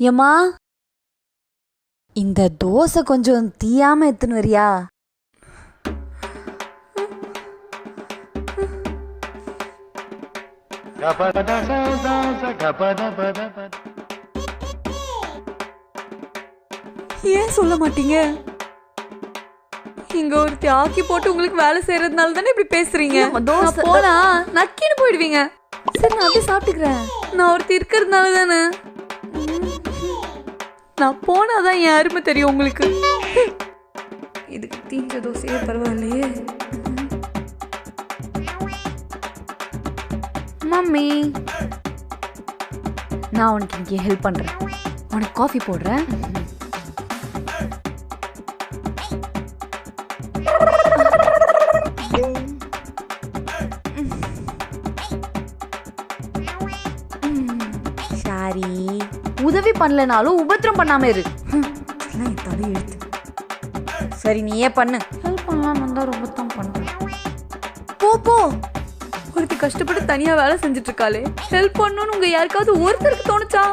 ஏம்மா, இந்த தோசை கொஞ்சம் தீயாம எத்துன்னு வரியா? ஏன் சொல்ல மாட்டீங்க? இங்க ஒருத்தி ஆக்கி போட்டு உங்களுக்கு வேலை செய்யறதுனால தானே இப்படி பேசுறீங்க. நான் போனா நக்கின்னு போயிடுவீங்க. சரி, நான் அப்படியே சாப்பிட்டுக்கிறேன். நான் ஒருத்தி இருக்கிறதுனால தானே. நான் போனாதான் என் அருமை தெரியும் உங்களுக்கு. இதுக்கு தீஞ்ச தோசையே பரவாயில்லையே. மம்மி, நான் உனக்கு இங்கே ஹெல்ப் பண்றேன். உனக்கு காஃபி போடுறேன். சாரி, உதவி பண்ணலனாலும் உபத்திரம் பண்ணாம இரு. தலையெழுத்து. சரி, நீயே பண்ணு. ஹெல்ப் பண்ணலாம் வந்தா ரொம்ப தான் பண்றேன். போ. ஒருத்தி கஷ்டப்பட்டு தனியா வேலை செஞ்சுட்டு இருக்காளே, ஹெல்ப் பண்ணணும்னு உங்க யாருக்காவது ஒருத்தருக்கு தோணுச்சா?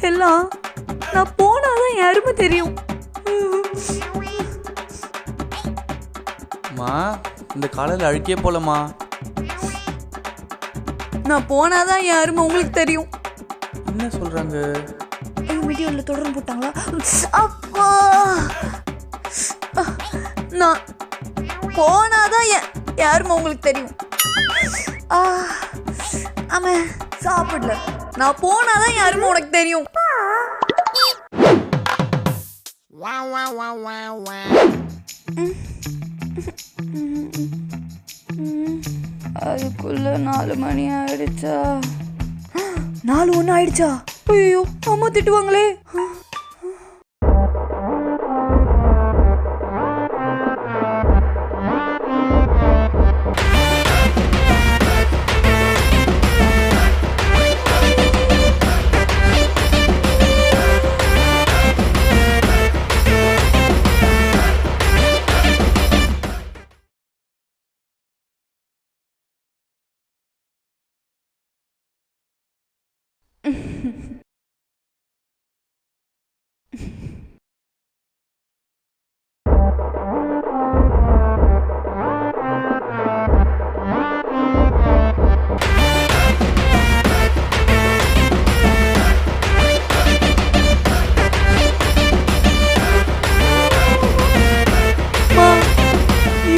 எல்லாம் நான் போனாதான் என் அருமை தெரியும். இந்த காலையில் அழுக்கே போலமா. நான் போனாதான் என் அருமை உங்களுக்கு தெரியும். என்ன சொல்றாங்க? வீடியோல தொடர்ந்து போட்டாங்களா? அப்பா, நான் போனாதான் என் அருமை உங்களுக்கு தெரியும். ஆமா, சாப்பிடல. நான் போனாதான் என் அருமை உனக்கு தெரியும். அதுக்குள்ள 4 மணி ஆயிடுச்சா? 4:01 ஆயிடுச்சா? ஐயோ, அம்மா திட்டுவாங்களே.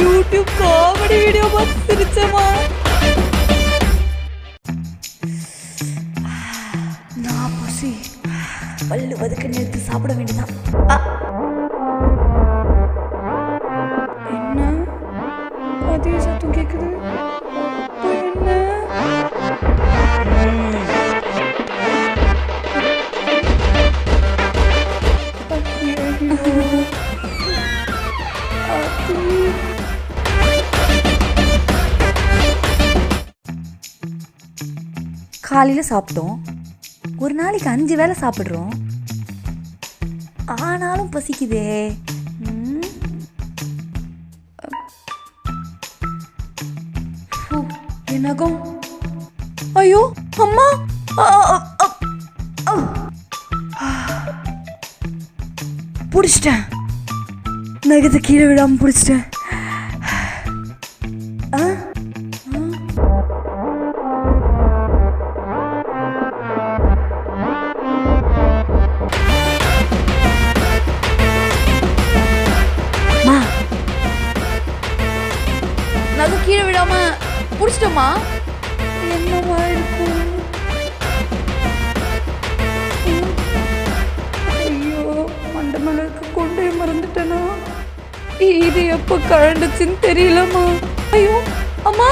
யூடியூப் காமெடி வீடியோ பார்த்து சிரிச்சமா. நான் பசி பல்லு வதுக்க நிறுத்தி சாப்பிட வேண்டியதான். என்ன அதே சத்தம் கேக்குது? என்ன காலையில சாப்பிட்டோம், ஒரு நாளைக்கு 5 வேளை சாப்பிடுறோம், ஆனாலும் பசிக்குதே. என்னகும்? ஐயோ அம்மா, பிடிச்சிட்டேன். நகத்தை கீழே விடாம பிடிச்சிட்டேன். நகை கீழே விடாம பிடிச்சிட்டோமா? என்னவா இருக்கும்? ஐயோ, மண்டை மேல இருக்க கொண்டே மறந்துட்டேனா? இது எப்ப கழண்டுச்சுன்னு தெரியலம்மா. ஐயோ அம்மா,